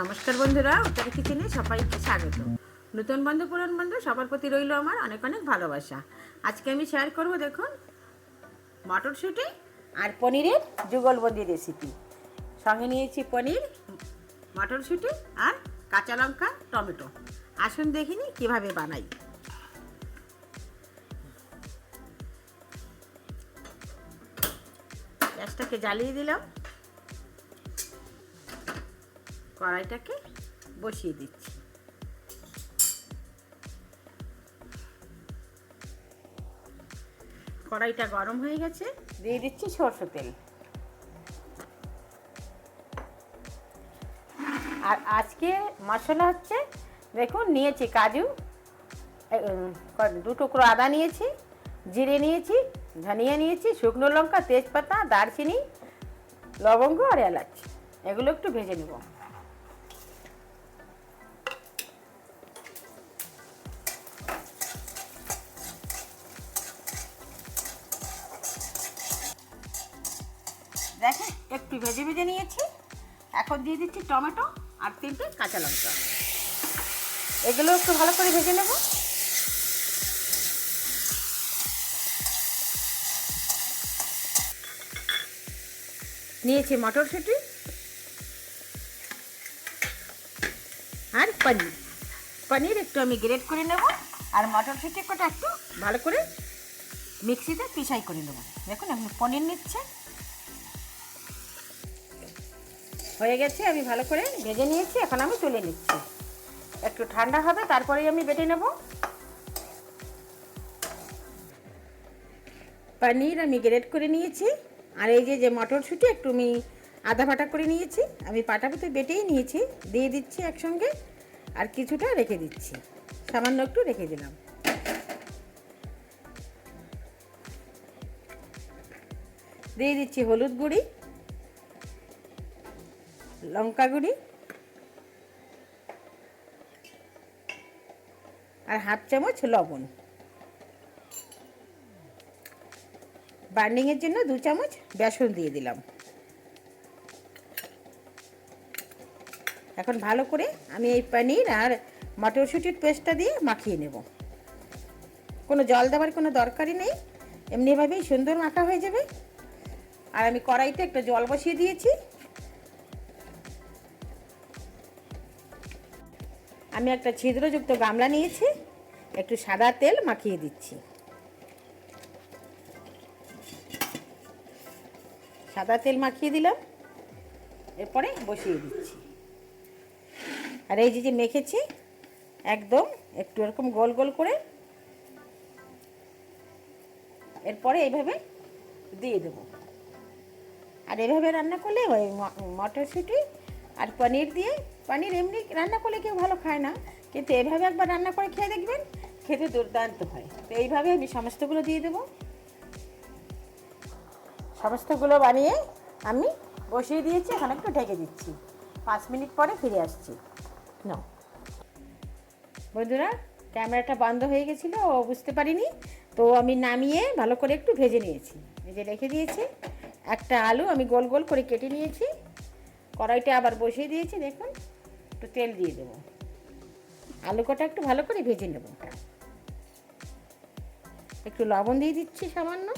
নমস্কার বন্ধুরা, উত্তরা কিচেনে সবাইকে স্বাগত। নতুন বন্ধু পুরান বন্ধু সবার প্রতি রইল আমার অনেক অনেক ভালোবাসা। আজকে আমি শেয়ার করব, দেখুন, মটরশুঁটি আর পনিরের যুগলবন্দি রেসিপি। সঙ্গে নিয়েছি পনির, মটরশুঁটি আর কাঁচা লঙ্কা, টমেটো। আসুন দেখিনি কিভাবে বানাই। গ্যাসটাকে জ্বালিয়ে দিলাম, কড়াইটাকে বসিয়ে দিচ্ছি। কড়াইটা গরম হয়ে গেছে, দিয়ে দিচ্ছি সরষের তেল। আর আজকে মশলা হচ্ছে, দেখুন, নিয়েছি কাজু, 2 টুকরো আদা নিয়েছি, জিরে নিয়েছি, ধনিয়া নিয়েছি, শুকনো লঙ্কা, তেজপাতা, দারচিনি, লবঙ্গ আর এলাচ। এগুলো একটু ভেজে নেব। দেখেন, একটু ভেজে ভেজে নিয়েছি। এখন দিয়ে দিচ্ছি টমেটো আর 3টে কাঁচা লঙ্কা। এগুলো একটু ভালো করে ভেজে নেব। নিয়েছি মটরশুঁটি আর পনির একটু আমি গ্রেট করে নেব। আর মটরশুঁটি কটা একটু ভালো করে মিক্সিতে পিষাই করে নেব। দেখুন, এখন পনির নিচ্ছে, হয়ে গেছে। আমি ভালো করে ভেজে নিয়েছি, এখন আমি তুলে নিচ্ছি। একটু ঠান্ডা হবে, তারপরেই আমি বেটে নেব। পনির আমি গ্রেট করে নিয়েছি, আর এই যে মটরশুঁটি একটু আমি আধা বাটা করে নিয়েছি। আমি পাটাপুতে বেটেই নিয়েছি, দিয়ে দিচ্ছি একসঙ্গে। আর কিছুটা রেখে দিচ্ছি, সামান্য একটু রেখে দিলাম। দিয়ে দিচ্ছি হলুদ গুঁড়ি, লঙ্কা গুঁড়ি আর হাফ চামচ লবণ। বার্নিংয়ের জন্য 2 চামচ বেসন দিয়ে দিলাম। এখন ভালো করে আমি এই পনির আর মটরশুঁটির পেস্টটা দিয়ে মাখিয়ে নেব। কোনো জল দেওয়ার কোনো দরকারই নেই, এমনিভাবেই সুন্দর মাখা হয়ে যাবে। আর আমি কড়াইতে একটু জল বসিয়ে দিয়েছি। আমি একটা ছিদ্রযুক্ত গামলা নিয়েছি, একটু সাদা তেল মাখিয়ে দিচ্ছি। সাদা তেল মাখিয়ে দিলাম, এরপরে বসিয়ে দিচ্ছি। আর এই যে মেখেছি, একদম একটু এরকম গোল গোল করে, এরপরে এইভাবে দিয়ে দেবো। আর এভাবে রান্না করলে ওই মটরশুঁটি আর পনির দিয়ে, পনির এমনি রান্না করলে কেউ ভালো খায় না, কিন্তু এভাবে একবার রান্না করে খেয়ে দেখবেন, খেতে দুর্দান্ত হয়। তো এইভাবে আমি সমস্তগুলো দিয়ে দেবো। সমস্তগুলো বানিয়ে আমি বসিয়ে দিয়েছি, এখন একটু ঢেকে দিচ্ছি। 5 মিনিট পরে ফিরে আসছি। নাও বন্ধুরা, ক্যামেরাটা বন্ধ হয়ে গেছিলো, ও বুঝতে পারিনি, তো আমি নামিয়ে ভালো করে একটু ভেজে নিয়েছি। ভেজে রেখে দিয়েছি। একটা আলু আমি গোল গোল করে কেটে নিয়েছি। কড়াইটা আবার বসিয়ে দিয়েছি। দেখুন, একটু তেল দিয়ে দেবো। আলু কটা একটু ভালো করে ভেজে নেব। একটু লবণ দিয়ে দিচ্ছি, সামান্য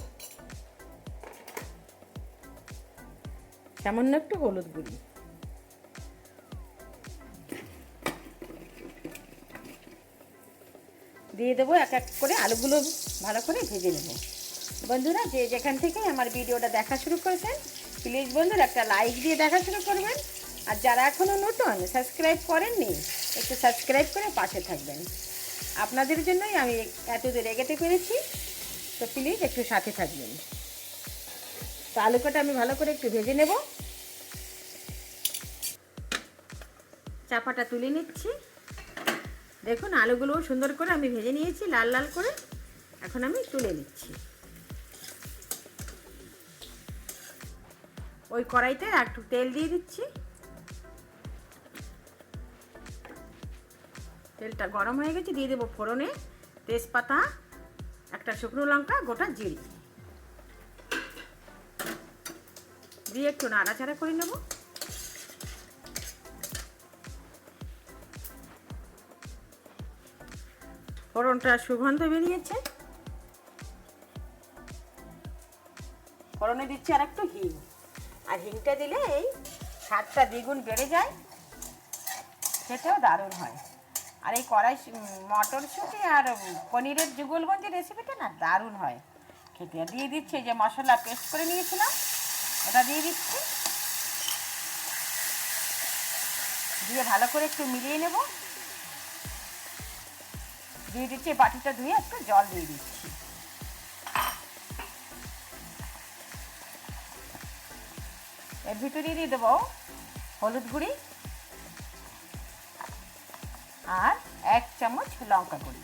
একটু হলুদ গুঁড়ি। দিয়ে দেবো। এক এক করে আলুগুলো ভালো করে ভেজে নেব। বন্ধুরা, যে যেখান থেকে আমার ভিডিওটা দেখা শুরু করেছেন, প্লিজ বন্ধুরা একটা লাইক দিয়ে দেখা শুরু করবেন। আর যারা এখনও নতুন সাবস্ক্রাইব করেননি, একটু সাবস্ক্রাইব করে পাশে থাকবেন। আপনাদের জন্যই আমি এত দূর এগোতে পেরেছি, তো প্লিজ একটু সাথে থাকবেন। তো আলু কটা আমি ভালো করে একটু ভেজে নেব। চাপাটা তুলে নিচ্ছি। দেখুন, আলুগুলোও সুন্দর করে আমি ভেজে নিয়েছি, লাল লাল করে। এখন আমি তুলে নিচ্ছি। ওই কড়াইতে একটু তেল দিয়ে দিচ্ছি। তেলটা গরম হয়ে গেছে, দিয়ে দেবো ফোড়নে তেজপাতা, একটা শুকনো লঙ্কা, গোটা জিরে দিয়ে একটু নাড়াচাড়া করে নেব। ফোড়নটা সুগন্ধ বেরিয়েছে। ফোড়নে দিচ্ছি আর একটু হিং, আর হিংটা দিলে এই স্বাদটা দ্বিগুণ বেড়ে যায়, খেতেও দারুণ হয়। আর এই কড়াই মটরশুঁটি আর পনিরের যুগলবন্দি রেসিপিটা না দারুণ হয় খেতে। দিয়ে দিচ্ছি যে মশলা পেস্ট করে নিয়েছিলাম ওটা দিয়ে দিচ্ছি, দিয়ে ভালো করে একটু মিলিয়ে নেব। দিয়ে দিচ্ছি বাটিটা ধুয়ে একটু জল দিয়ে দিচ্ছি। এর ভিতরে দিয়ে দেবো হলুদ গুঁড়ি আর 1 চামচ লঙ্কা গুঁড়ি।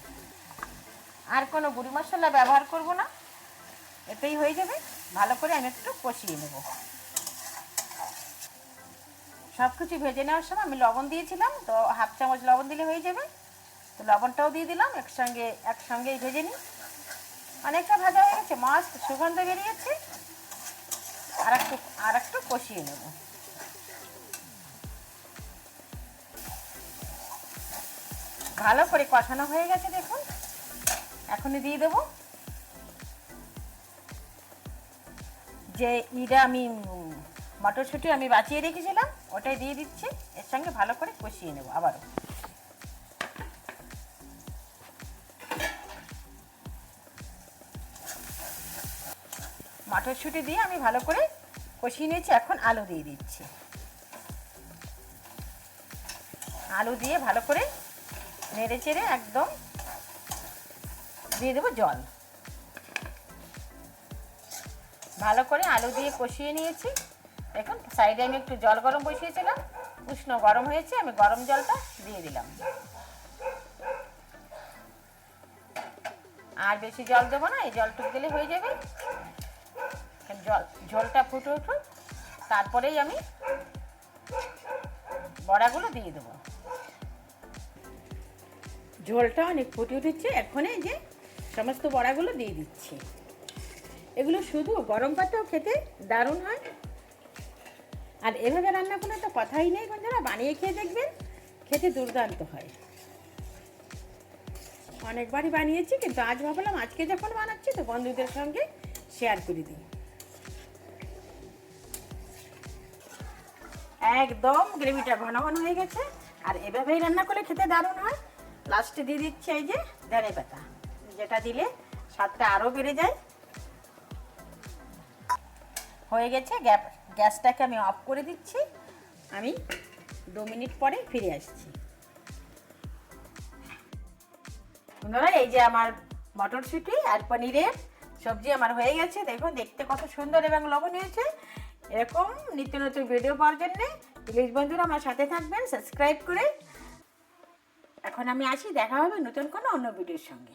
আর কোনো গুঁড়ি মশলা ব্যবহার করব না, এতেই হয়ে যাবে। ভালো করে আমি একটু কষিয়ে নেব। সব কিছু ভেজে নেওয়ার সময় আমি লবণ দিয়েছিলাম, তো 1/2 চামচ লবণ দিলে হয়ে যাবে। তো লবণটাও দিয়ে দিলাম, একসঙ্গেই ভেজে নিই। অনেকটা ভাজা হয়ে গেছে, মস্ত সুগন্ধ বেরিয়েছে। আর একটু কষিয়ে নেব। ভালো করে কষানো হয়ে গেছে দেখুন। এখনই দিয়ে দেবো যে আমি মটরশুঁটি আমি বাঁচিয়ে রেখেছিলাম, ওটাই দিয়ে দিচ্ছি। এর সঙ্গে ভালো করে কষিয়ে নেব আবারও। মটরশুঁটি দিয়ে আমি ভালো করে কষিয়ে নিয়েছি। এখন আলু দিয়ে দিচ্ছি। আলু দিয়ে ভালো করে নেড়ে চেড়ে একদম দিয়ে দেবো জল। ভালো করে আলু দিয়ে কষিয়ে নিয়েছি। দেখুন সাইডে আমি একটু জল গরম বসিয়েছিলাম, উষ্ণ গরম হয়েছে, আমি গরম জলটা দিয়ে দিলাম। আর বেশি জল দেবো না, এই জলটুকু দিলে হয়ে যাবে। ঝোলটা ফুটে উঠুন, তারপরেই আমি বড়াগুলো দিয়ে দেবো। ঝোলটা অনেক ফুটে উঠেছে, এখন এই যে সমস্ত বড়াগুলো দিয়ে দিচ্ছি। এগুলো শুধু গরম ভাতেও খেতে দারুণ হয়। আর এভাবে রান্না করলে তো কথাই নেই বন্ধুরা, বানিয়ে খেয়ে দেখবেন, খেতে দুর্দান্ত হয়। অনেকবারই বানিয়েছি, কিন্তু আজ ভাবলাম আজকে যখন বানাচ্ছি তো বন্ধুদের সঙ্গে শেয়ার করে দিই। একদম গ্রেভিটা ঘন ঘন হয়ে গেছে, আর এভাবেই রান্না করলে খেতে দারুণ হয়। লাস্টে দিয়ে দিচ্ছি এই যে ধনে পাতা, যেটা দিলে স্বাদটা আরও বেড়ে যায়। হয়ে গেছে, গ্যাসটাকে আমি অফ করে দিচ্ছি। আমি 2 মিনিট পরে ফিরে আসছি। বন্ধুরা এই যে আমার মটরশুঁটি আর পনিরের সবজি আমার হয়ে গেছে। দেখুন দেখতে কত সুন্দর এবং লোভনীয় হয়েছে। এরকম নিত্য নতুন ভিডিও পাওয়ার জন্যে প্লিজ বন্ধুরা আমার সাথে থাকবেন সাবস্ক্রাইব করে। এখন আমি আসি, দেখা হবে নতুন কোনো অন্য ভিডিওর সঙ্গে।